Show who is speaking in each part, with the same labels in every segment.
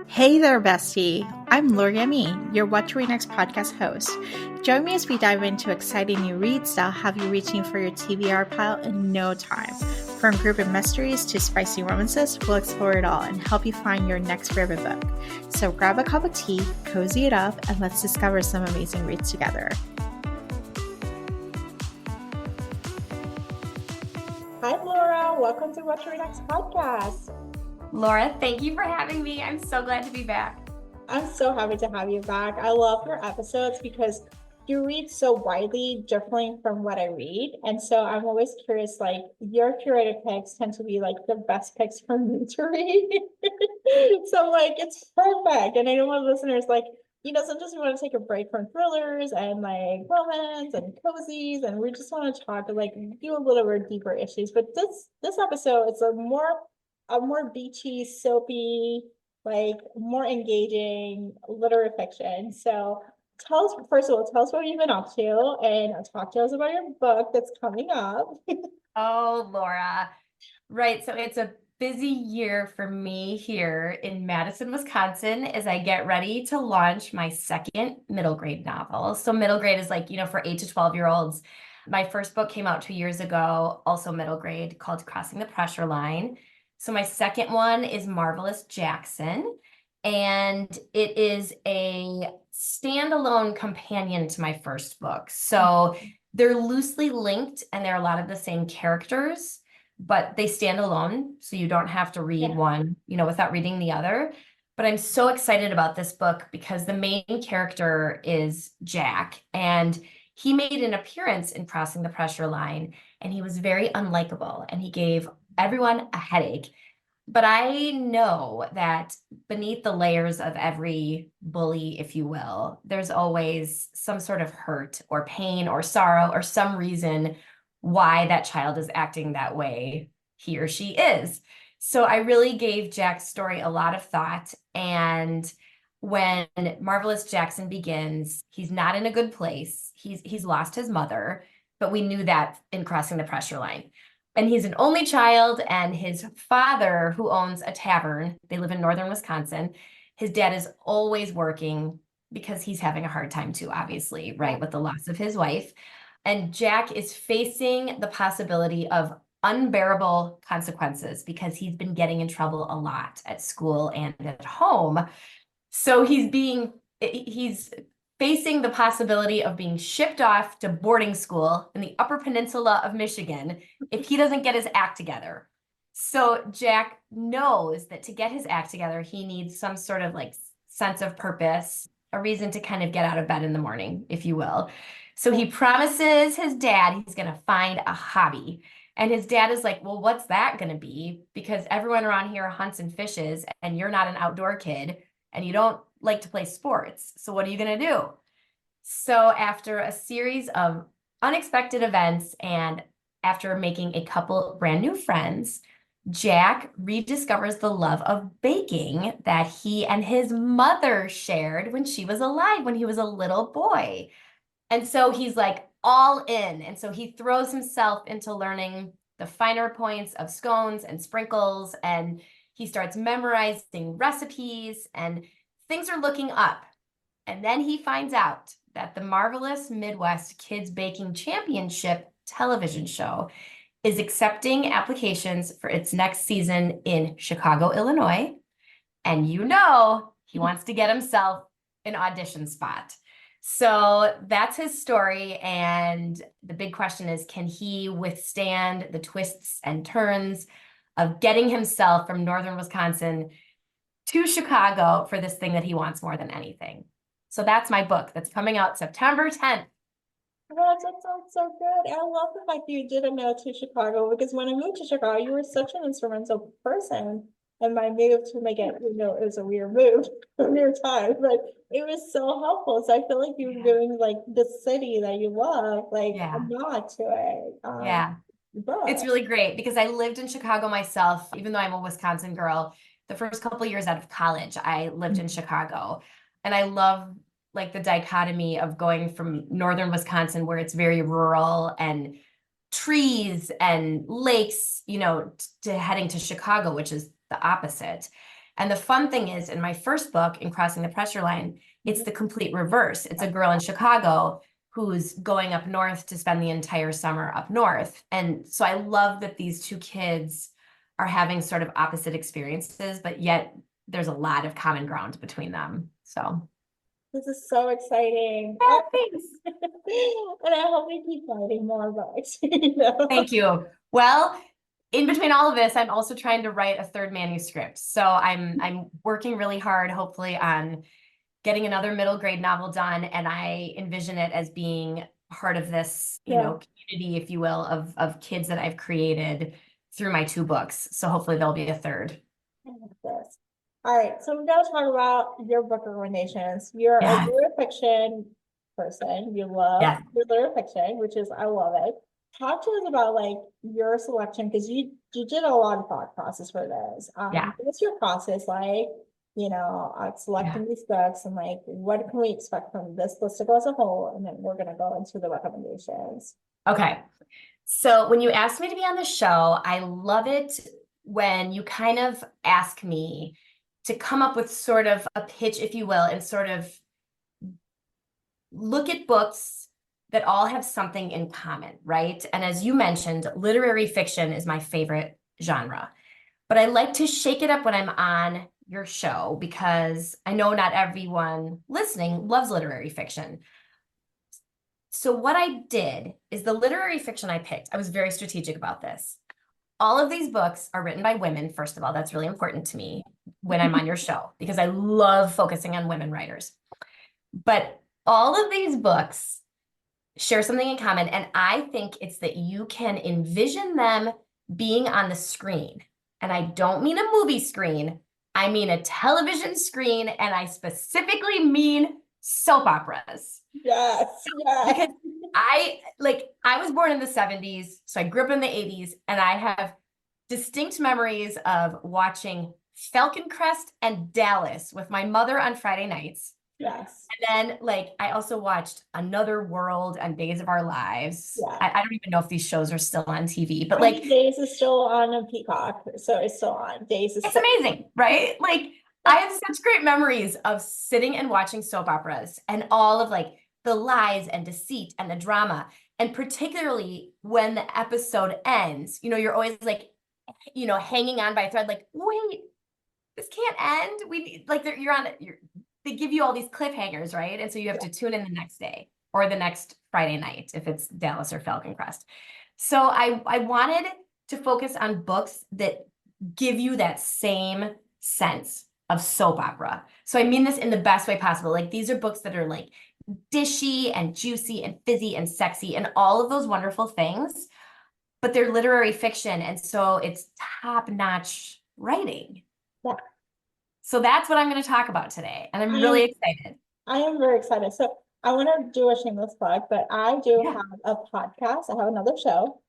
Speaker 1: Hey there, bestie. I'm Lori Me, your What to Read Next podcast host. Join me as we dive into exciting new reads that'll have you reaching for your TBR pile in no time. From group mysteries to spicy romances, we'll explore it all and help you find your next favorite book. So grab a cup of tea, cozy it up, and let's discover some amazing reads together. Hi, Laura. Welcome to What to Read Next podcast.
Speaker 2: Laura, thank you for having me. I'm so glad to be back.
Speaker 1: I'm so happy to have you back. I love your episodes because you read so widely differently from what I read. And so I'm always curious, like your curated picks tend to be like the best picks for me to read. So like it's perfect. And I know my listeners sometimes we want to take a break from thrillers and like romance and cozies, and we just want to talk like do a little bit deeper issues. But this episode is a more beachy, soapy, like more engaging literary fiction. So first of all, tell us what you've been up to and talk to us about your book that's coming up.
Speaker 2: Oh, Laura. Right. So it's a busy year for me here in Madison, Wisconsin, as I get ready to launch my second middle grade novel. So middle grade is like, for 8 to 12-year-olds. My first book came out 2 years ago, also middle grade, called Crossing the Pressure Line. So my second one is Marvelous Jackson, and it is a standalone companion to my first book. So they're loosely linked and they're a lot of the same characters, but they stand alone. So you don't have to read one, without reading the other. But I'm so excited about this book because the main character is Jack, and he made an appearance in Crossing the Pressure Line, and he was very unlikable and he gave everyone a headache. But I know that beneath the layers of every bully, if you will, there's always some sort of hurt or pain or sorrow or some reason why that child is acting that way he or she is. So I really gave Jack's story a lot of thought. And when Marvelous Jackson begins, he's not in a good place. He's lost his mother, but we knew that in Crossing the Pressure Line. And he's an only child, and his father, who owns a tavern, they live in northern Wisconsin. His dad is always working because he's having a hard time too, obviously, right, with the loss of his wife. And Jack is facing the possibility of unbearable consequences because he's been getting in trouble a lot at school and at home. So he's facing the possibility of being shipped off to boarding school in the Upper Peninsula of Michigan if he doesn't get his act together. So Jack knows that to get his act together, he needs some sort of like sense of purpose, a reason to kind of get out of bed in the morning, if you will. So he promises his dad he's going to find a hobby. And his dad is like, well, what's that going to be? Because everyone around here hunts and fishes, and you're not an outdoor kid, and you don't like to play sports. So what are you going to do? So after a series of unexpected events and after making a couple brand new friends, Jack rediscovers the love of baking that he and his mother shared when she was alive, when he was a little boy. And so he's like all in. And so he throws himself into learning the finer points of scones and sprinkles, and he starts memorizing recipes, and things are looking up. And then he finds out that the Marvelous Midwest Kids Baking Championship television show is accepting applications for its next season in Chicago, Illinois. And he wants to get himself an audition spot. So that's his story. And the big question is, can he withstand the twists and turns of getting himself from northern Wisconsin to Chicago for this thing that he wants more than anything? So that's my book that's coming out September 10th.
Speaker 1: Oh, that sounds so good. I love the fact that you didn't know to Chicago, because when I moved to Chicago, you were such an instrumental person in my move to make it, it was a weird move, a weird time, but it was so helpful. So I feel like you were doing like the city that you love, like a nod to it.
Speaker 2: It's really great because I lived in Chicago myself, even though I'm a Wisconsin girl. The first couple of years out of college, I lived in Chicago, and I love like the dichotomy of going from northern Wisconsin, where it's very rural and trees and lakes, you know, to heading to Chicago, which is the opposite. And the fun thing is, in my first book, In Crossing the Pressure Line, it's the complete reverse. It's a girl in Chicago who's going up north to spend the entire summer up north. And so I love that these two kids are having sort of opposite experiences, but yet there's a lot of common ground between them. So
Speaker 1: This is so exciting.
Speaker 2: yeah, thanks.
Speaker 1: And I hope we keep writing more books, you know?
Speaker 2: Thank you. Well, in between all of this, I'm also trying to write a third manuscript. So I'm working really hard, hopefully, on getting another middle grade novel done. And I envision it as being part of this, you
Speaker 1: Yeah.
Speaker 2: know, community, if you will, of kids that I've created through my two books. So hopefully there'll be a third.
Speaker 1: I like this. All right, so we're gonna talk about your book recommendations. You're a
Speaker 2: Yes.
Speaker 1: literary fiction person. You love
Speaker 2: Yes.
Speaker 1: your literary fiction, which is I love it. Talk to us about like your selection because you did a lot of thought process for this.
Speaker 2: Yeah.
Speaker 1: What's your process like? You know, selecting these books and like what can we expect from this list as a whole, and then we're gonna go into the recommendations.
Speaker 2: Okay. So when you asked me to be on the show, I love it when you kind of ask me to come up with sort of a pitch, if you will, and sort of look at books that all have something in common, right? And as you mentioned, literary fiction is my favorite genre. But I like to shake it up when I'm on your show because I know not everyone listening loves literary fiction. So what I did is the literary fiction I picked, I was very strategic about this. All of these books are written by women, first of all. That's really important to me when I'm on your show because I love focusing on women writers. But all of these books share something in common, and I think it's that you can envision them being on the screen. And I don't mean a movie screen, I mean a television screen, and I specifically mean soap operas.
Speaker 1: Yes, yes.
Speaker 2: Because I was born in the 70s, so I grew up in the 80s, and I have distinct memories of watching Falcon Crest and Dallas with my mother on Friday nights.
Speaker 1: Yes.
Speaker 2: And then like I also watched Another World and Days of Our Lives.
Speaker 1: Yeah.
Speaker 2: I don't even know if these shows are still on TV, but
Speaker 1: I
Speaker 2: like
Speaker 1: think Days is still on a Peacock, so it's still on. Days is
Speaker 2: it's
Speaker 1: still
Speaker 2: amazing, right? Like I have such great memories of sitting and watching soap operas and all of like the lies and deceit and the drama. And particularly when the episode ends, you know, you're always like, you know, hanging on by a thread, like, wait, this can't end. We need like they give you all these cliffhangers, right? And so you have to tune in the next day or the next Friday night if it's Dallas or Falcon Crest. So I wanted to focus on books that give you that same sense of soap opera. So I mean this in the best way possible. Like these are books that are like dishy and juicy and fizzy and sexy and all of those wonderful things, but they're literary fiction. And so it's top-notch writing.
Speaker 1: Yeah.
Speaker 2: So that's what I'm going to talk about today. And I'm
Speaker 1: I
Speaker 2: really
Speaker 1: am
Speaker 2: excited.
Speaker 1: I am very excited. So I want to do a shameless plug, but I do have a podcast. I have another show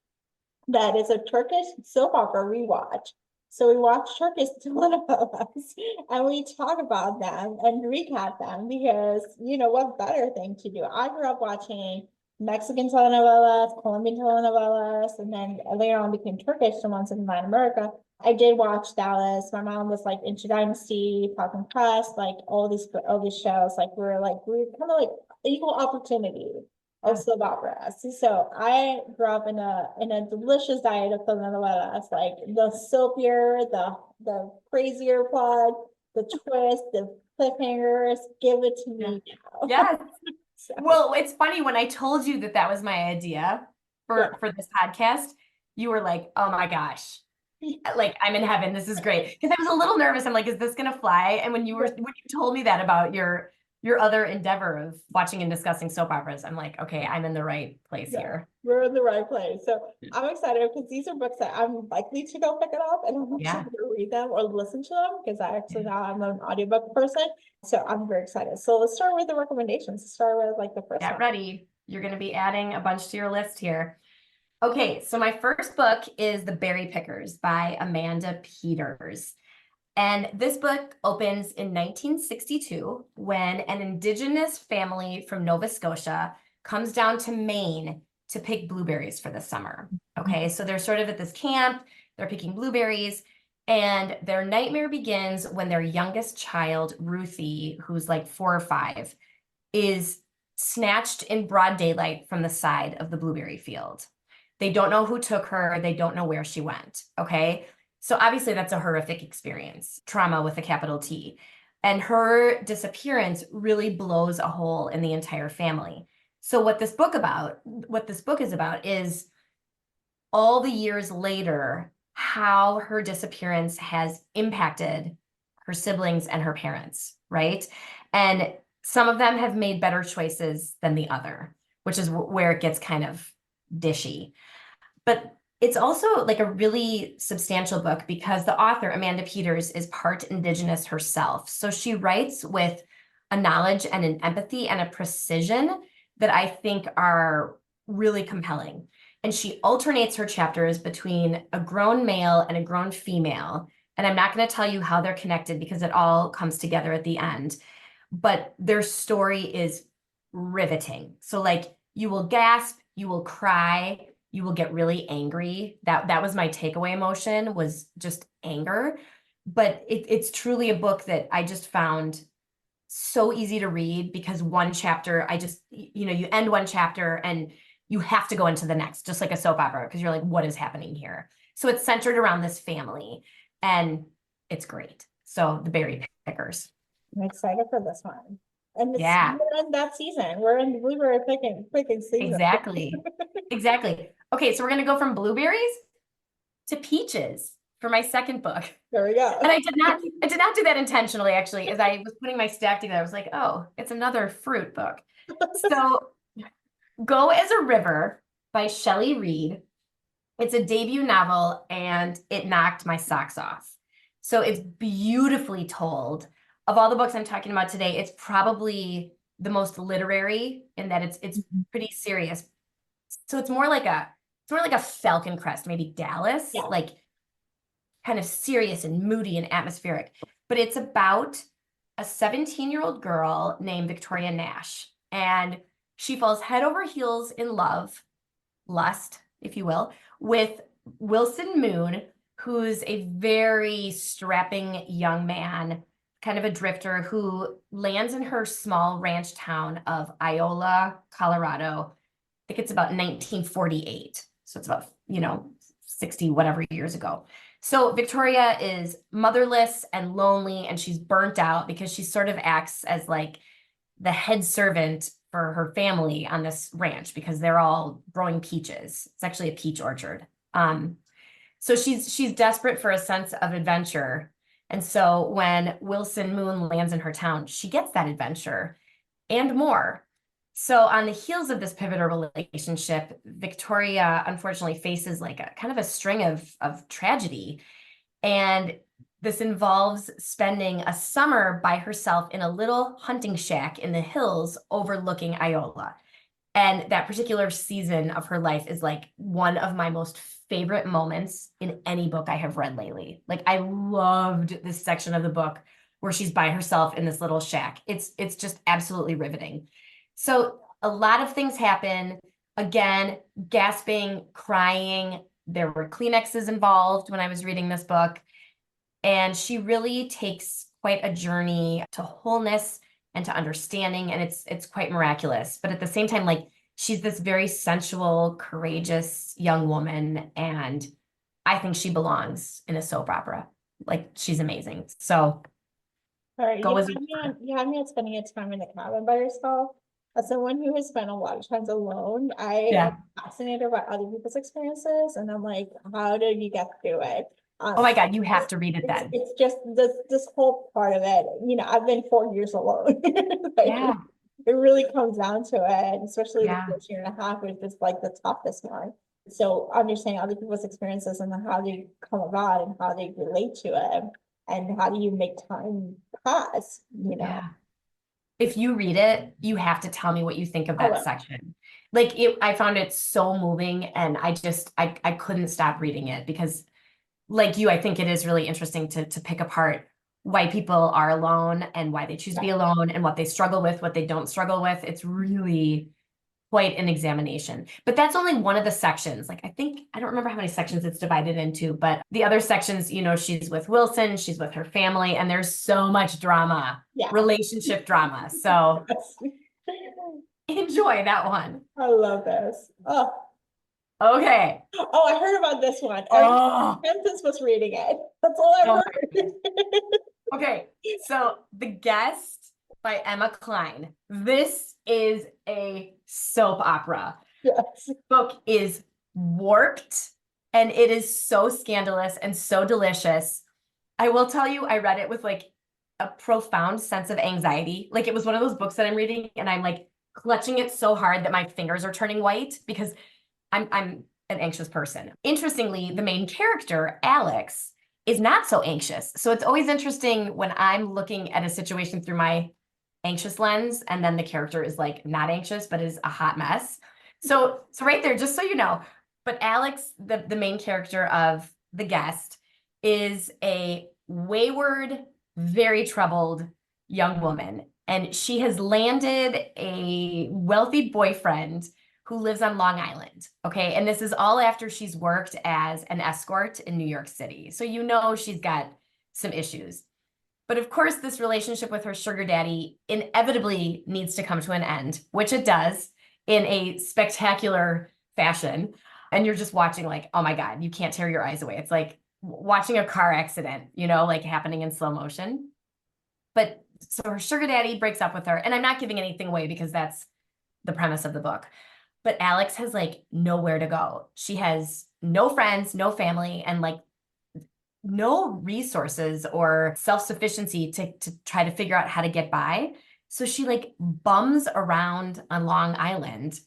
Speaker 1: that is a Turkish soap opera rewatch. So we watch Turkish telenovelas and we talk about them and recap them because you know what better thing to do. I grew up watching Mexican telenovelas, Colombian telenovelas, and then later on became Turkish, the ones in Latin America. I did watch Dallas. My mom was like into Dynasty, Falcon Crest, like all these shows. Like we were kind of like equal opportunity of soap operas. So I grew up in a delicious diet of telenovelas, like the soapier, the crazier plot, the twist, the cliffhangers. Give it to me now.
Speaker 2: Yes.
Speaker 1: So,
Speaker 2: Well, it's funny when I told you that that was my idea for this podcast, you were like, "Oh my gosh. Like I'm in heaven. This is great." Because I was a little nervous. I'm like, "Is this going to fly?" And when you told me that about your other endeavor of watching and discussing soap operas, I'm like, "Okay, I'm in the right place here."
Speaker 1: we're in the right place. So I'm excited because these are books that I'm likely to go pick it up and I'm
Speaker 2: Yeah.
Speaker 1: actually going to read them or listen to them because I actually now I'm an audiobook person. So I'm very excited. So let's start with the recommendations. Let's start with like the first
Speaker 2: Get
Speaker 1: one.
Speaker 2: ready. You're going to be adding a bunch to your list here. Okay, so my first book is The Berry Pickers by Amanda Peters. And this book opens in 1962 when an indigenous family from Nova Scotia comes down to Maine to pick blueberries for the summer. Okay, so they're sort of at this camp, they're picking blueberries, and their nightmare begins when their youngest child, Ruthie, who's like 4 or 5, is snatched in broad daylight from the side of the blueberry field. They don't know who took her, they don't know where she went. Okay, so obviously that's a horrific experience, trauma with a capital T. And her disappearance really blows a hole in the entire family. So what this book is about is all the years later, how her disappearance has impacted her siblings and her parents, right? And some of them have made better choices than the other, which is where it gets kind of dishy. But it's also like a really substantial book because the author, Amanda Peters, is part Indigenous herself. So she writes with a knowledge and an empathy and a precision that I think are really compelling. And she alternates her chapters between a grown male and a grown female. And I'm not going to tell you how they're connected because it all comes together at the end. But their story is riveting. So like you will gasp, you will cry, you will get really angry. That was my takeaway emotion, was just anger. But it's truly a book that I just found so easy to read because one chapter, you end one chapter and you have to go into the next, just like a soap opera, because you're like, what is happening here? So it's centered around this family and it's great. So the Berry Pickers.
Speaker 1: I'm excited for this one. And
Speaker 2: Yeah.
Speaker 1: we're in that season. We're in the blueberry picking season.
Speaker 2: Exactly. Exactly. Okay, so we're going to go from blueberries to peaches for my second book.
Speaker 1: There we go.
Speaker 2: And I did not do that intentionally, actually. As I was putting my stack together, I was like, oh, it's another fruit book. So Go as a River by Shelley Reed. It's a debut novel and it knocked my socks off. So it's beautifully told. Of all the books I'm talking about today, it's probably the most literary in that it's pretty serious. So it's more like a Falcon Crest, maybe Dallas,
Speaker 1: Yeah.
Speaker 2: like kind of serious and moody and atmospheric. But it's about a 17-year-old girl named Victoria Nash. And she falls head over heels in love, lust, if you will, with Wilson Moon, who's a very strapping young man, kind of a drifter who lands in her small ranch town of Iola, Colorado. I think it's about 1948. So it's about, 60 whatever years ago. So Victoria is motherless and lonely, and she's burnt out because she sort of acts as like the head servant for her family on this ranch because they're all growing peaches. It's actually a peach orchard. So she's desperate for a sense of adventure. And so when Wilson Moon lands in her town, she gets that adventure and more. So on the heels of this pivotal relationship, Victoria unfortunately faces like a kind of a string of tragedy. And this involves spending a summer by herself in a little hunting shack in the hills overlooking Iola. And that particular season of her life is like one of my most favorite moments in any book I have read lately. Like I loved this section of the book where she's by herself in this little shack. It's just absolutely riveting. So a lot of things happen. Again, gasping, crying. There were Kleenexes involved when I was reading this book. And she really takes quite a journey to wholeness and to understanding, and it's quite miraculous. But at the same time, like she's this very sensual, courageous young woman, and I think she belongs in a soap opera. Like she's amazing. So
Speaker 1: All right,
Speaker 2: Go as
Speaker 1: you had me at spending a time in the cabin by yourself. As someone who has spent a lot of times alone, I am
Speaker 2: yeah.
Speaker 1: fascinated by other people's experiences, and I'm like, how did you get through it?
Speaker 2: Oh my God, you have to read it then.
Speaker 1: It's just this whole part of it. I've been 4 years alone. Like,
Speaker 2: Yeah.
Speaker 1: it really comes down to it, especially the
Speaker 2: Yeah.
Speaker 1: first year and a half was just like the toughest one. So understanding other people's experiences and how they come about and how they relate to it, and how do you make time pass,
Speaker 2: Yeah. If you read it, you have to tell me what you think of
Speaker 1: I
Speaker 2: that
Speaker 1: will.
Speaker 2: section. I found it so moving, and I couldn't stop reading it because like you, I think it is really interesting to pick apart why people are alone and why they choose to be alone and what they struggle with, what they don't struggle with. It's really quite an examination. But that's only one of the sections. Like, I think, I don't remember how many sections it's divided into, but the other sections, you know, she's with Wilson, she's with her family, and there's so much drama,
Speaker 1: Yeah.
Speaker 2: relationship drama. So enjoy that one.
Speaker 1: I love this. Oh,
Speaker 2: Okay.
Speaker 1: oh, I heard about this one.
Speaker 2: Oh,
Speaker 1: Hamptons was reading it. That's all I've
Speaker 2: oh
Speaker 1: heard.
Speaker 2: okay. So The Guest by Emma Cline. This is a soap opera.
Speaker 1: Yes.
Speaker 2: Book is warped and it is so scandalous and so delicious. I will tell you, I read it with like a profound sense of anxiety. Like it was one of those books that I'm reading and I'm like clutching it so hard that my fingers are turning white because I'm an anxious person. Interestingly, the main character, Alex, is not so anxious. So it's always interesting when I'm looking at a situation through my anxious lens and then the character is like not anxious but is a hot mess. So right there, just so you know, but Alex, the main character of The Guest, is a wayward, very troubled young woman. And she has landed a wealthy boyfriend who lives on Long Island. Okay. And this is all after she's worked as an escort in New York City. So you know she's got some issues. But of course, this relationship with her sugar daddy inevitably needs to come to an end, which it does in a spectacular fashion. And you're just watching like, oh my God, you can't tear your eyes away. It's like watching a car accident, you know, like happening in slow motion. But so her sugar daddy breaks up with her. And I'm not giving anything away because that's the premise of the book. But Alex has like nowhere to go. She has no friends, no family, and like no resources or self-sufficiency to try to figure out how to get by. So she like bums around on Long Island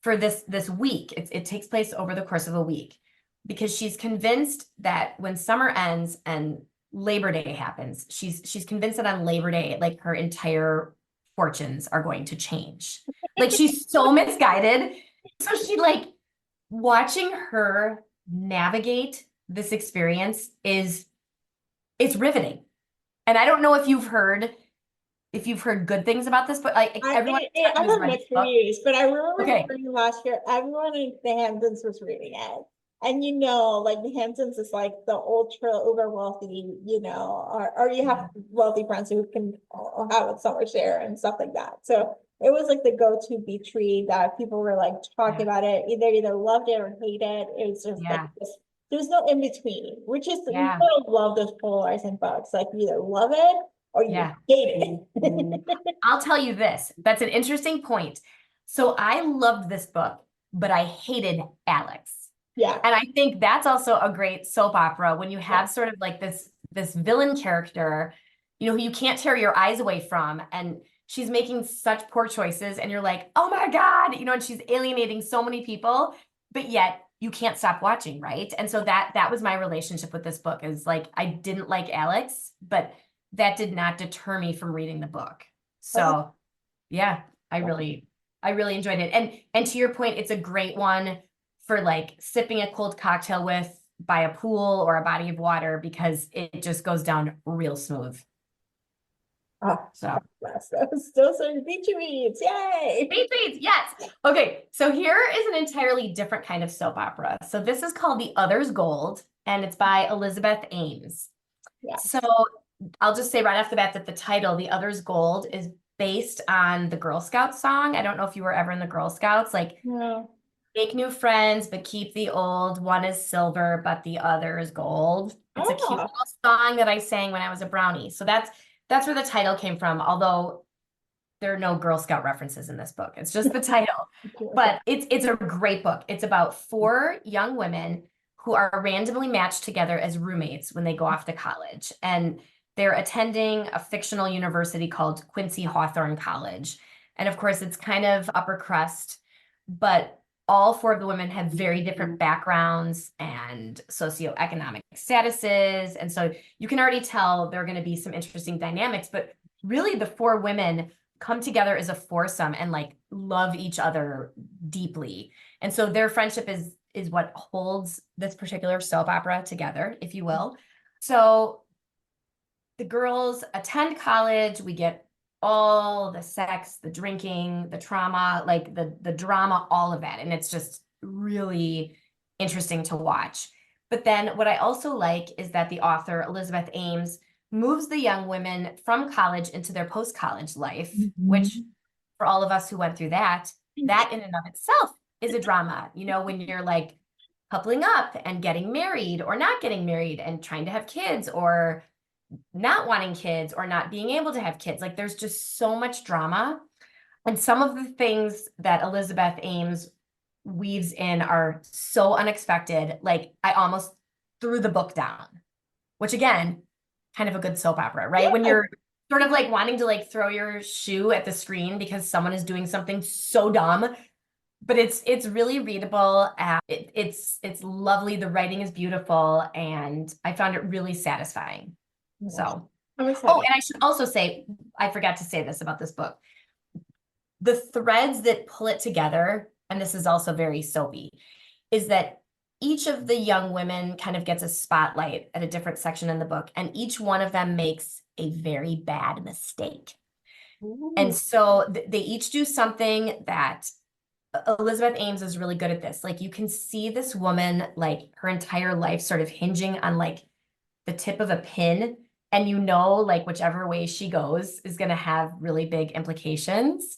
Speaker 2: for this week. It takes place over the course of a week because she's convinced that when summer ends and Labor Day happens, she's convinced that on Labor Day, like her entire fortunes are going to change. Like she's so misguided. So she like watching her navigate this experience is it's riveting. And I don't know if you've heard good things about this, but like everyone
Speaker 1: I
Speaker 2: has
Speaker 1: have
Speaker 2: read
Speaker 1: mixed
Speaker 2: this book.
Speaker 1: reviews, but I remember
Speaker 2: Okay.
Speaker 1: hearing last year, everyone in the Hamptons was reading it. And you know, like the Hamptons is like the ultra uber wealthy, you know, or you have wealthy friends who can have a summer share and stuff like that. So it was like the go-to beach read that people were like talking about it. Either loved it or hated it. It was just like
Speaker 2: Yeah.
Speaker 1: this, there's no in between, which is you
Speaker 2: Yeah.
Speaker 1: gotta love those polarizing books. Like you either love it or you
Speaker 2: Yeah.
Speaker 1: hate it.
Speaker 2: I'll tell you this. That's an interesting point. So I loved this book, but I hated Alex.
Speaker 1: Yeah.
Speaker 2: And I think that's also a great soap opera when you have sort of like this villain character, you know, who you can't tear your eyes away from. And she's making such poor choices. And you're like, oh my God, you know, and she's alienating so many people, but yet you can't stop watching, right? And so that was my relationship with this book is like I didn't like Alex, but that did not deter me from reading the book. So yeah, I really enjoyed it. And to your point, it's a great one for like sipping a cold cocktail with by a pool or a body of water because it just goes down real smooth.
Speaker 1: Oh,
Speaker 2: So
Speaker 1: those are beachy reads. Yay.
Speaker 2: Beats, yes. Okay, so here is an entirely different kind of soap opera. So this is called The Other's Gold, and it's by Elizabeth Ames.
Speaker 1: Yes.
Speaker 2: So I'll just say right off the bat that the title, The Other's Gold, is based on the Girl Scouts song. I don't know if you were ever in the Girl Scouts, like
Speaker 1: No.
Speaker 2: make new friends, but keep the old. One is silver, but the other is gold. It's a cute
Speaker 1: Oh,
Speaker 2: little song that I sang when I was a brownie. So that's where the title came from, although there are no Girl Scout references in this book. It's just the title. But it's a great book. It's about four young women who are randomly matched together as roommates when they go off to college. And they're attending a fictional university called Quincy Hawthorne College. And of course, it's kind of upper crust, but all four of the women have very different backgrounds and socioeconomic statuses. And so you can already tell there are going to be some interesting dynamics, but really the four women come together as a foursome and like love each other deeply. And so their friendship is what holds this particular soap opera together, if you will. So the girls attend college, we get all the sex, the drinking, the trauma, like the drama, all of it. And it's just really interesting to watch. But then what I also like is that the author, Elizabeth Ames, moves the young women from college into their post-college life, which
Speaker 1: Mhm.
Speaker 2: for all of us who went through that, that in and of itself is a drama. You know, when you're like coupling up and getting married or not getting married and trying to have kids or not wanting kids or not being able to have kids. Like there's just so much drama. And some of the things that Elizabeth Ames weaves in are so unexpected. Like I almost threw the book down, which again, kind of a good soap opera, right? When
Speaker 1: Yeah.
Speaker 2: you're sort of like wanting to like throw your shoe at the screen because someone is doing something so dumb, but it's really readable. It's lovely. The writing is beautiful, and I found it really satisfying.
Speaker 1: Yes.
Speaker 2: So,
Speaker 1: I'm
Speaker 2: oh,
Speaker 1: excited.
Speaker 2: and I should also say, I forgot to say this about this book. The threads that pull it together, and this is also very soapy, is that each of the young women kind of gets a spotlight at a different section in the book, and each one of them makes a very bad mistake. And
Speaker 1: Ooh.
Speaker 2: so they each do something that Elizabeth Ames is really good at this. Like you can see this woman, like her entire life sort of hinging on like the tip of a pin. And you know, like whichever way she goes is going to have really big implications.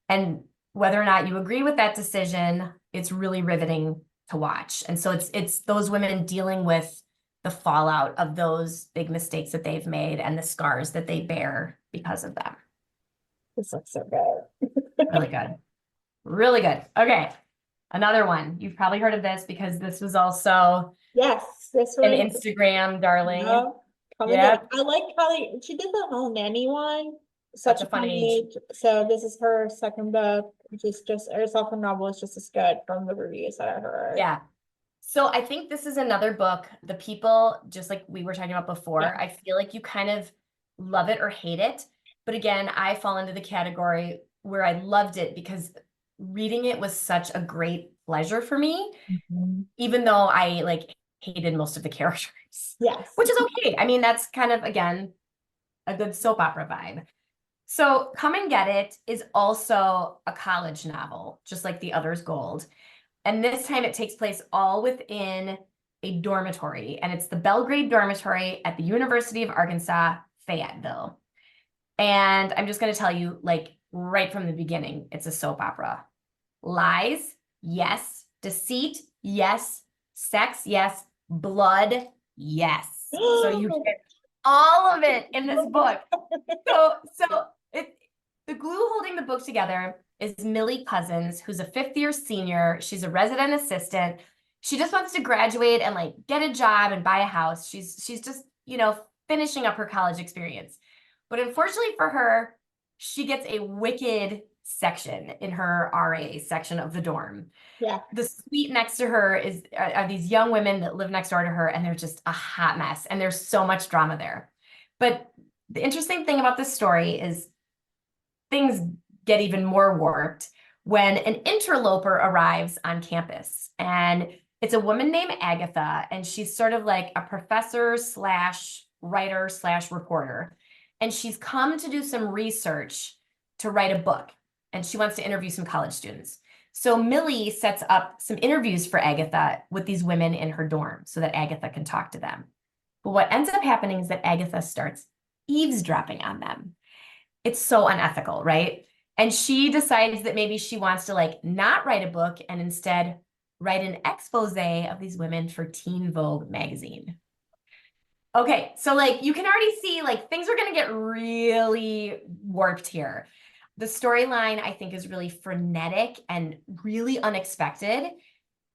Speaker 2: And whether or not you agree with that decision, it's really riveting to watch. And so it's those women dealing with the fallout of those big mistakes that they've made and the scars that they bear because of them.
Speaker 1: This looks so good.
Speaker 2: Really good. Really good. Okay. Another one. You've probably heard of this because this was also
Speaker 1: Yes, this
Speaker 2: an
Speaker 1: one.
Speaker 2: Instagram darling.
Speaker 1: No, come and get it.
Speaker 2: Yep.
Speaker 1: I like Holly. She did the whole nanny one.
Speaker 2: Such
Speaker 1: Such
Speaker 2: a
Speaker 1: a
Speaker 2: fun
Speaker 1: fun
Speaker 2: age.
Speaker 1: age. So this is her second book, which is just her second novel is just as good from the reviews that I heard.
Speaker 2: Yeah. So I think this is another book. The people, just like we were talking about
Speaker 1: Yeah.
Speaker 2: before, I feel like you kind of love it or hate it. But again, I fall into the category where I loved it because reading it was such a great pleasure for me,
Speaker 1: Mhm.
Speaker 2: even though I like hated most of the characters,
Speaker 1: Yes.
Speaker 2: which is okay. I mean, that's kind of, again, a good soap opera vibe. So Come and Get It is also a college novel, just like The Other's Gold. And this time it takes place all within a dormitory, and it's the Belgrade dormitory at the University of Arkansas, Fayetteville. And I'm just going to tell you, like, right from the beginning, it's a soap opera. Lies, yes. Deceit, yes. Sex, yes. Blood, yes. So you get all of it in this book. So the glue holding the book together is Millie Cousins, who's a fifth-year senior. She's a resident assistant. She just wants to graduate and like get a job and buy a house. She's just, you know, finishing up her college experience. But unfortunately for her, she gets a wicked section in her RA section of the dorm.
Speaker 1: Yeah.
Speaker 2: The suite next to her are these young women that live next door to her, and they're just a hot mess. And there's so much drama there. But the interesting thing about this story is things get even more warped when an interloper arrives on campus. And it's a woman named Agatha, and she's sort of like a professor slash writer slash reporter. And she's come to do some research to write a book, and she wants to interview some college students. So Millie sets up some interviews for Agatha with these women in her dorm so that Agatha can talk to them. But what ends up happening is that Agatha starts eavesdropping on them. It's so unethical, right? And she decides that maybe she wants to like not write a book and instead write an expose of these women for Teen Vogue magazine. Okay, so like you can already see like things are going to get really warped here. The storyline I think is really frenetic and really unexpected.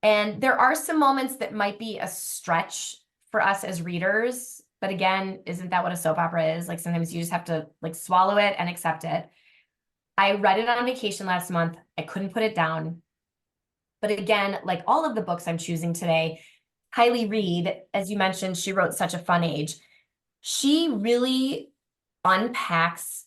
Speaker 2: And there are some moments that might be a stretch for us as readers. But again, isn't that what a soap opera is? Like sometimes you just have to like swallow it and accept it. I read it on vacation last month. I couldn't put it down. But again, like all of the books I'm choosing today, Kylie Reed, as you mentioned, she wrote Such a Fun Age. She really unpacks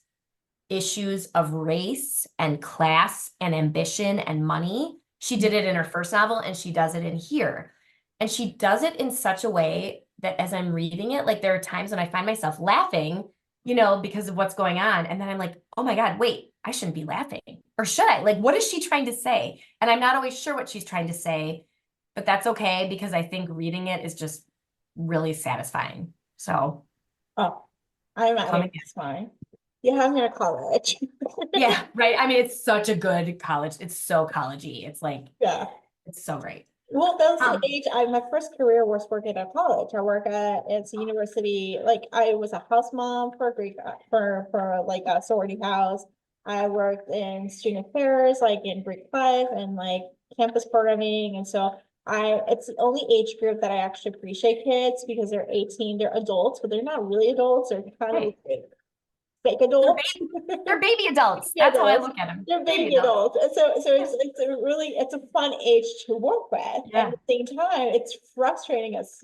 Speaker 2: issues of race and class and ambition and money. She did it in her first novel and she does it in here. And she does it in such a way that as I'm reading it, like there are times when I find myself laughing because of what's going on. And then I'm like, oh my God, wait, I shouldn't be laughing. Or should I? Like, what is she trying to say? And I'm not always sure what she's trying to say, but that's okay because I think reading it is just really satisfying. So
Speaker 1: Oh, I'm at
Speaker 2: coming
Speaker 1: it. It's fine. You have me at college.
Speaker 2: yeah, right. I mean, it's such a good college. It's so collegey. It's like,
Speaker 1: Yeah.
Speaker 2: it's so great.
Speaker 1: Well, that's the
Speaker 2: Um,
Speaker 1: age. My first career was working at college. I work at it's a university. Like I was a house mom for a Greek for like a sorority house. I worked in student affairs, like in Greek life and like campus programming. And so it's the only age group that I actually appreciate kids because they're 18, they're adults, but they're not really adults. They're kind of
Speaker 2: hey,
Speaker 1: like fake
Speaker 2: they're
Speaker 1: adults.
Speaker 2: baby, they're baby adults.
Speaker 1: Baby
Speaker 2: That's how I
Speaker 1: adults.
Speaker 2: look at them.
Speaker 1: They're
Speaker 2: Baby
Speaker 1: baby
Speaker 2: adults.
Speaker 1: adults. And so
Speaker 2: Yeah.
Speaker 1: it's a really it's a fun age to work with. At
Speaker 2: Yeah.
Speaker 1: the same time, it's frustrating as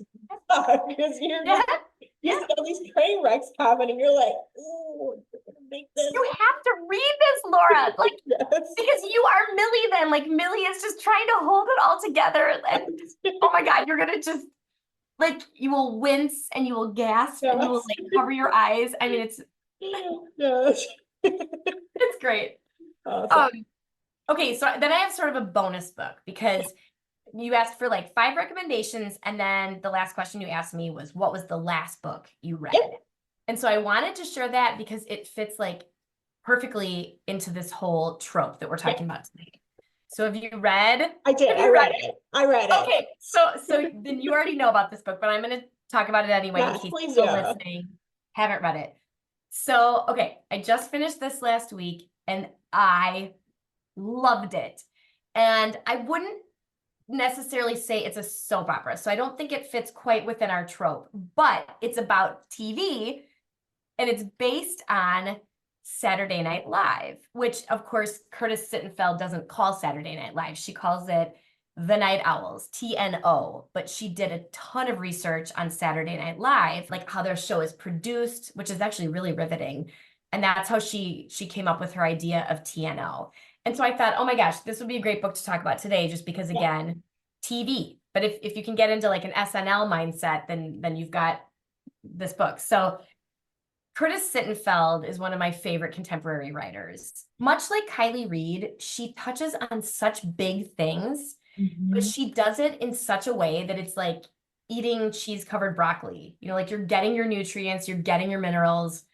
Speaker 1: fuck because
Speaker 2: Yeah.
Speaker 1: you
Speaker 2: Yeah.
Speaker 1: see all these train wrecks happening. You're like, ooh, you're gonna make this.
Speaker 2: You have to read this, Laura. Like,
Speaker 1: Yes.
Speaker 2: because you are Millie then. Like Millie is just trying to hold it all together. And oh my God, you're gonna just like you will wince and you will gasp and you will
Speaker 1: Yes.
Speaker 2: like cover your eyes. I mean,
Speaker 1: Yes.
Speaker 2: it's great.
Speaker 1: Awesome.
Speaker 2: Um, okay, so then I have sort of a bonus book because you asked for like 5 recommendations, and then the last question you asked me was what was the last book you read?
Speaker 1: Yep.
Speaker 2: And so I wanted to share that because it fits like perfectly into this whole trope that we're
Speaker 1: Yep.
Speaker 2: talking about today. So have you read?
Speaker 1: I did.
Speaker 2: Have
Speaker 1: I
Speaker 2: you read
Speaker 1: read
Speaker 2: it?
Speaker 1: it. I read it.
Speaker 2: Okay, so then you already know about this book, but I'm going to talk about it anyway in
Speaker 1: Yes,
Speaker 2: case
Speaker 1: please do.
Speaker 2: people listening haven't read it. So, okay, I just finished this last week and I loved it. And I wouldn't necessarily say it's a soap opera, so I don't think it fits quite within our trope, but it's about TV and it's based on Saturday Night Live, which of course Curtis Sittenfeld doesn't call Saturday Night Live. She calls it The Night Owls, TNO, but she did a ton of research on Saturday Night Live, like how their show is produced, which is actually really riveting. And that's how she came up with her idea of TNO. And so I thought, oh my gosh, this would be a great book to talk about today, just because
Speaker 1: Yeah.
Speaker 2: again, TV. But if you can get into like an SNL mindset, then you've got this book. So Curtis Sittenfeld is one of my favorite contemporary writers. Much like Kylie Reed, she touches on such big things, but
Speaker 1: Mhm.
Speaker 2: she does it in such a way that it's like eating cheese covered broccoli. Like you're getting your nutrients, you're getting your minerals,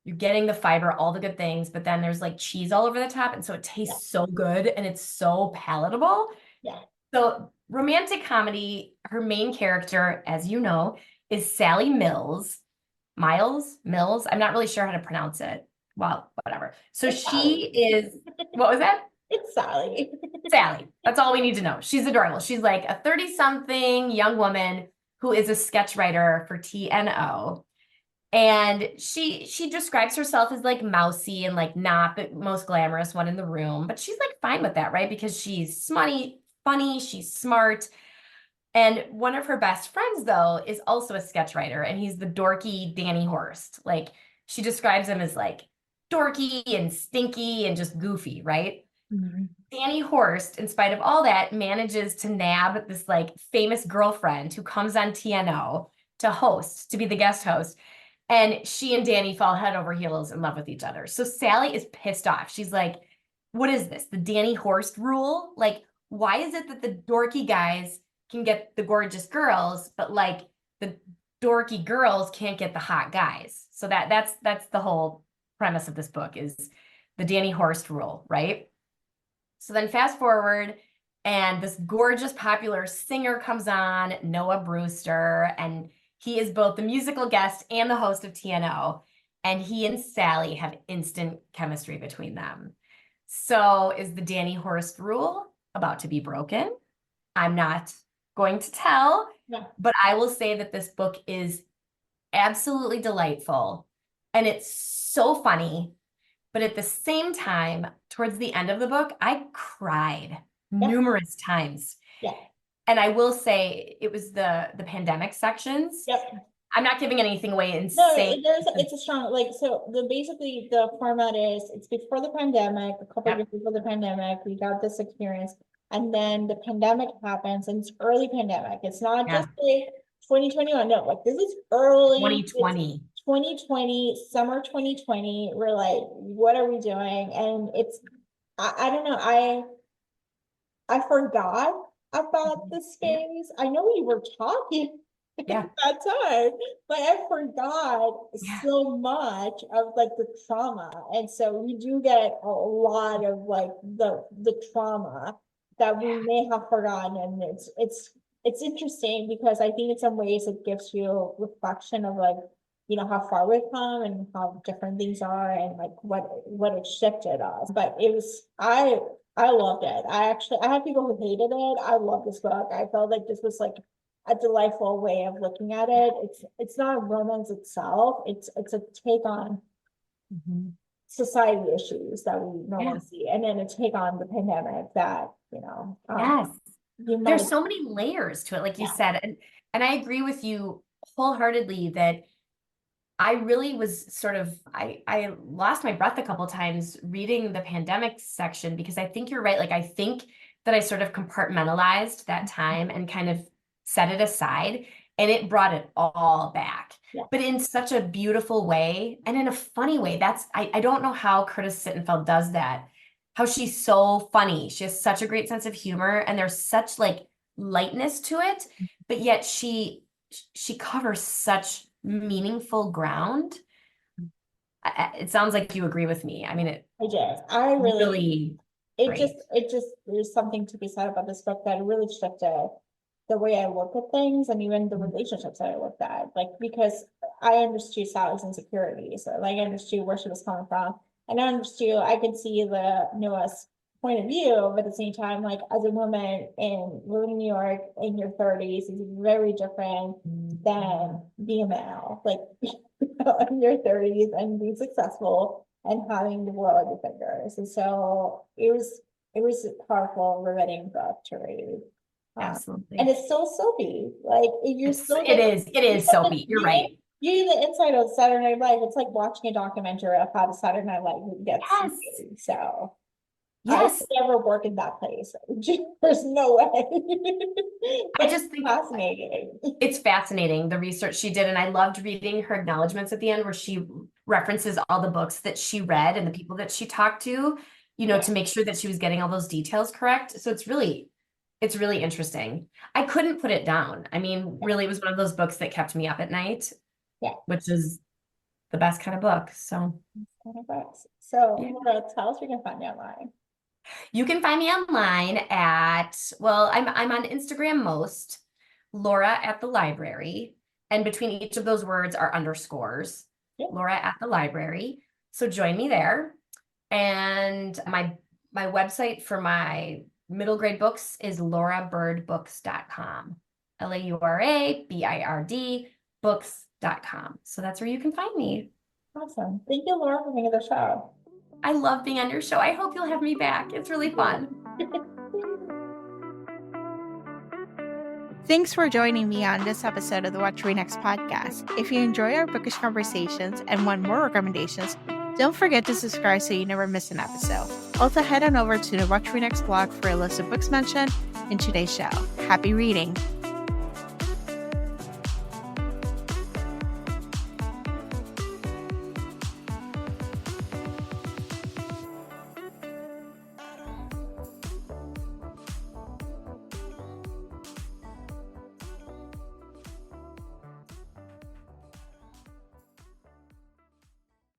Speaker 2: you're getting the fiber, all the good things, but then there's like cheese all over the top. And so it
Speaker 1: Yeah.
Speaker 2: tastes so good and it's so palatable.
Speaker 1: Yeah.
Speaker 2: So, romantic comedy, her main character, as you know, is Sally Mills. Mills. I'm not really sure how to pronounce it. Well, whatever. So
Speaker 1: It's
Speaker 2: she
Speaker 1: Sally.
Speaker 2: is, what was that?
Speaker 1: It's Sally.
Speaker 2: Sally. That's all we need to know. She's adorable. She's like a 30-something young woman who is a sketch writer for TNO. And she describes herself as like mousy and like not the most glamorous one in the room, but she's like fine with that, right? Because she's smutty, funny, she's smart. And one of her best friends, though, is also a sketch writer, and he's the dorky Danny Horst. Like she describes him as like dorky and stinky and just goofy, right?
Speaker 1: Mhm.
Speaker 2: Danny Horst, in spite of all that, manages to nab this like famous girlfriend who comes on TNO to host, to be the guest host. And she and Danny fall head over heels in love with each other. So Sally is pissed off. She's like, what is this? The Danny Horst rule? Like, why is it that the dorky guys can get the gorgeous girls, but like the dorky girls can't get the hot guys? So that's the whole premise of this book is the Danny Horst rule, right? So then fast forward, and this gorgeous popular singer comes on, Noah Brewster, and he is both the musical guest and the host of TNO. And he and Sally have instant chemistry between them. So is the Danny Horst rule about to be broken? I'm not going to tell,
Speaker 1: Yeah.
Speaker 2: but I will say that this book is absolutely delightful. And it's so funny. But at the same time, towards the end of the book, I cried
Speaker 1: Yeah.
Speaker 2: numerous times.
Speaker 1: Yeah.
Speaker 2: And I will say it was the pandemic sections.
Speaker 1: Yep.
Speaker 2: I'm not giving anything away and
Speaker 1: No,
Speaker 2: saying
Speaker 1: it's a strong, like, so basically the format is, it's before the pandemic, a couple of
Speaker 2: Yep.
Speaker 1: years before the pandemic, we got this experience. And then the pandemic happens and it's early pandemic. It's not
Speaker 2: Yeah.
Speaker 1: just like 2021. No, like this is early, it's
Speaker 2: 2020.
Speaker 1: 2020, summer 2020, we're like, what are we doing? And I don't know, I forgot about the
Speaker 2: Yeah.
Speaker 1: space. I know we were talking at
Speaker 2: Yeah.
Speaker 1: that time, but I forgot
Speaker 2: Yeah.
Speaker 1: so much of like the trauma. And so we do get a lot of like the trauma that we may have forgotten. And it's interesting because I think in some ways it gives you reflection of like, how far we've come and how different things are and like what it shifted us. But I loved it. I have people who hated it. I love this book. I felt like this was like a delightful way of looking at it. It's not romance itself. It's a take on
Speaker 2: Mhm.
Speaker 1: society issues that we normally
Speaker 2: Yeah.
Speaker 1: see, and then a take on the pandemic that,
Speaker 2: Yes.
Speaker 1: you might,
Speaker 2: There's so many layers to it, like you
Speaker 1: yeah,
Speaker 2: said. And I agree with you wholeheartedly that I really was sort of I lost my breath a couple times reading the pandemic section because I think you're right. Like I think that I sort of compartmentalized that time and kind of set it aside and it brought it all back.
Speaker 1: yeah,
Speaker 2: But in such a beautiful way and in a funny way. I don't know how Curtis Sittenfeld does that. How she's so funny. She has such a great sense of humor and there's such like lightness to it, but yet she covers such meaningful ground. It sounds like you agree with me. I mean, it
Speaker 1: I did. I really,
Speaker 2: really great.
Speaker 1: there's something to be said about this book that really shifted the way I look at things and even the
Speaker 2: Mhm.
Speaker 1: relationships that I looked at. Like, because I understood Sally's insecurities, so, like, I understood where she was coming from. And I could see the Noah's point of view, but at the same time, like, as a woman in living in New York in your 30s is very different than being a male. Like, in your 30s and being successful and having the world at your fingers. And so it was a powerful, riveting book to read. And
Speaker 2: Absolutely.
Speaker 1: it's still soapy. Like you still
Speaker 2: It
Speaker 1: get
Speaker 2: is. It
Speaker 1: you
Speaker 2: is
Speaker 1: get
Speaker 2: soapy. You're right.
Speaker 1: you get the inside of Saturday Night Live. It's like watching a documentary of how the Saturday Night Live gets
Speaker 2: Yes.
Speaker 1: made. So I would
Speaker 2: Yes.
Speaker 1: never work in that place. There's no way.
Speaker 2: I
Speaker 1: But it's
Speaker 2: just think
Speaker 1: fascinating.
Speaker 2: it's fascinating the research she did. And I loved reading her acknowledgments at the end where she references all the books that she read and the people that she talked to,
Speaker 1: Yeah,
Speaker 2: to make sure that she was getting all those details correct. So it's really interesting. I couldn't put it down. I mean,
Speaker 1: yeah,
Speaker 2: really, it was one of those books that kept me up at night,
Speaker 1: yeah.
Speaker 2: which is the best kind of book. So
Speaker 1: Kind of books. So,
Speaker 2: yeah.
Speaker 1: Laura, tell us where you can find you online.
Speaker 2: You can find me online well, I'm on Instagram most, Laura at the library. And between each of those words are underscores,
Speaker 1: Yeah,
Speaker 2: Laura at the library. So join me there. And my website for my middle grade books is laurabirdbooks.com. LAURABIRD books.com. So that's where you can find me.
Speaker 1: awesome. Thank you, Laura, for being on the show.
Speaker 2: I love being on your show. I hope you'll have me back. It's really fun.
Speaker 3: Thanks for joining me on this episode of the What to Read Next podcast. If you enjoy our bookish conversations and want more recommendations, don't forget to subscribe so you never miss an episode. Also, head on over to the What to Read Next blog for a list of books mentioned in today's show. Happy reading!